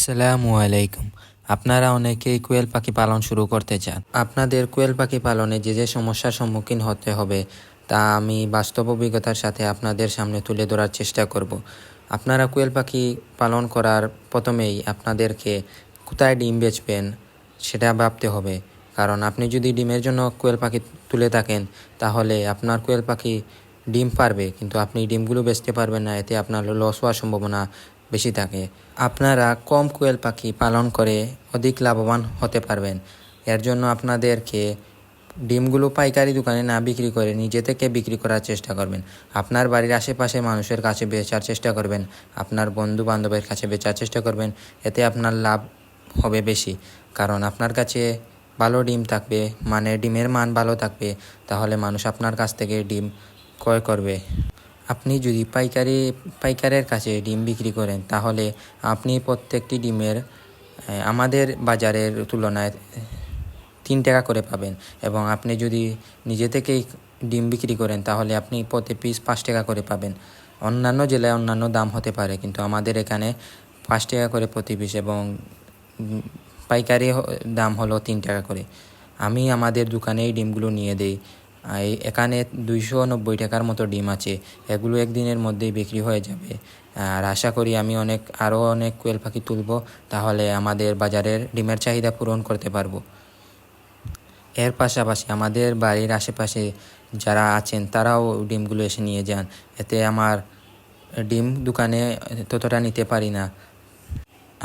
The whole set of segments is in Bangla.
আসসালামু আলাইকুম। আপনারা অনেকেই কোয়েল পাখি পালন শুরু করতে চান। আপনাদের কোয়েল পাখি পালনে যে যে সমস্যার সম্মুখীন হতে হবে তা আমি বাস্তব অভিজ্ঞতার সাথে আপনাদের সামনে তুলে ধরার চেষ্টা করব। আপনারা কোয়েল পাখি পালন করার প্রথমেই আপনাদেরকে কোথায় ডিম বেচবেন সেটা ভাবতে হবে। কারণ আপনি যদি ডিমের জন্য কোয়েল পাখি তুলে থাকেন তাহলে আপনার কোয়েল পাখি ডিম পারবে, কিন্তু আপনি ডিমগুলো বেচতে পারবেন না, এতে আপনার লস হওয়ার সম্ভাবনা বেশি থাকে। আপনারা কম কোয়েল পাখি পালন করে অধিক লাভবান হতে পারবেন। এর জন্য আপনাদেরকে ডিমগুলো পাইকারি দোকানে না বিক্রি করে নিজে থেকে বিক্রি করার চেষ্টা করবেন। আপনার বাড়ির আশেপাশে মানুষের কাছে বেচার চেষ্টা করবেন, আপনার বন্ধু বান্ধবের কাছে বেচার চেষ্টা করবেন। এতে আপনার লাভ হবে বেশি, কারণ আপনার কাছে ভালো ডিম থাকবে, মানে ডিমের মান ভালো থাকবে, তাহলে মানুষ আপনার কাছ থেকে ডিম ক্রয় করবে। আপনি যদি পাইকারের কাছে ডিম বিক্রি করেন তাহলে আপনি প্রত্যেকটি ডিমের আমাদের বাজারের তুলনায় 3 টাকা করে পাবেন, এবং আপনি যদি নিজে থেকেই ডিম বিক্রি করেন তাহলে আপনি প্রতি পিস 5 টাকা করে পাবেন। অন্যান্য জেলায় অন্যান্য দাম হতে পারে, কিন্তু আমাদের এখানে 5 টাকা করে প্রতি পিস, এবং পাইকারি দাম হলো 3 টাকা করে। আমি আমাদের দোকানে এই ডিমগুলো নিয়ে দেই। এখানে 290 টাকার মতো ডিম আছে, এগুলো একদিনের মধ্যেই বিক্রি হয়ে যাবে। আর আশা করি আমি আরও অনেক কোয়েল পাখি তুলব, তাহলে আমাদের বাজারের ডিমের চাহিদা পূরণ করতে পারবো। এর পাশাপাশি আমাদের বাড়ির আশেপাশে যারা আছেন তারাও ডিমগুলো এসে নিয়ে যান, এতে আমার ডিম দোকানে ততটা নিতে পারি না।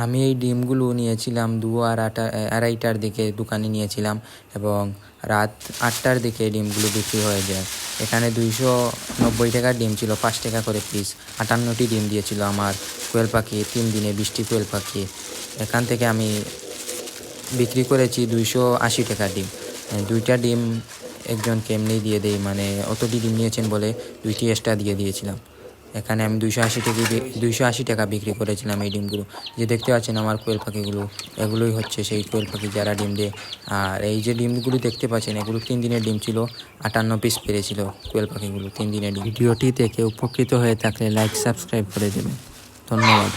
আমি এই ডিমগুলো নিয়েছিলাম 2:30টার দিকে দোকানে নিয়েছিলাম, এবং রাত 8টার দিকে ডিমগুলো বিক্রি হয়ে যায়। এখানে 290 টাকার ডিম ছিল, 5 টাকা করে পিস। 58টি ডিম দিয়েছিল আমার কোয়েল পাখি 3 দিনে, 20টি কোয়েল পাখি। এখান থেকে আমি বিক্রি করেছি 280 টাকার ডিম। 2টা ডিম একজনকে এমনি দিয়ে দেই, মানে অতটি ডিম নিয়েছেন বলে 2টি এক্সট্রা দিয়ে দিয়েছিলাম। এখানে আমি 280 টাকা বিক্রি করেছিলাম এই ডিমগুলো। যে দেখতে পাচ্ছেন আমার কোয়েল পাখিগুলো, এগুলোই হচ্ছে সেই কোয়েল পাখি যারা ডিম দেয়। আর এই যে ডিমগুলো দেখতে পাচ্ছেন, এগুলো 3 দিনের ডিম ছিল, 58 পিস পেরেছিল কোয়েল পাখিগুলো 3 দিনের ডিম। ভিডিওটি থেকে উপকৃত হয়ে থাকলে লাইক সাবস্ক্রাইব করে দেবেন। ধন্যবাদ।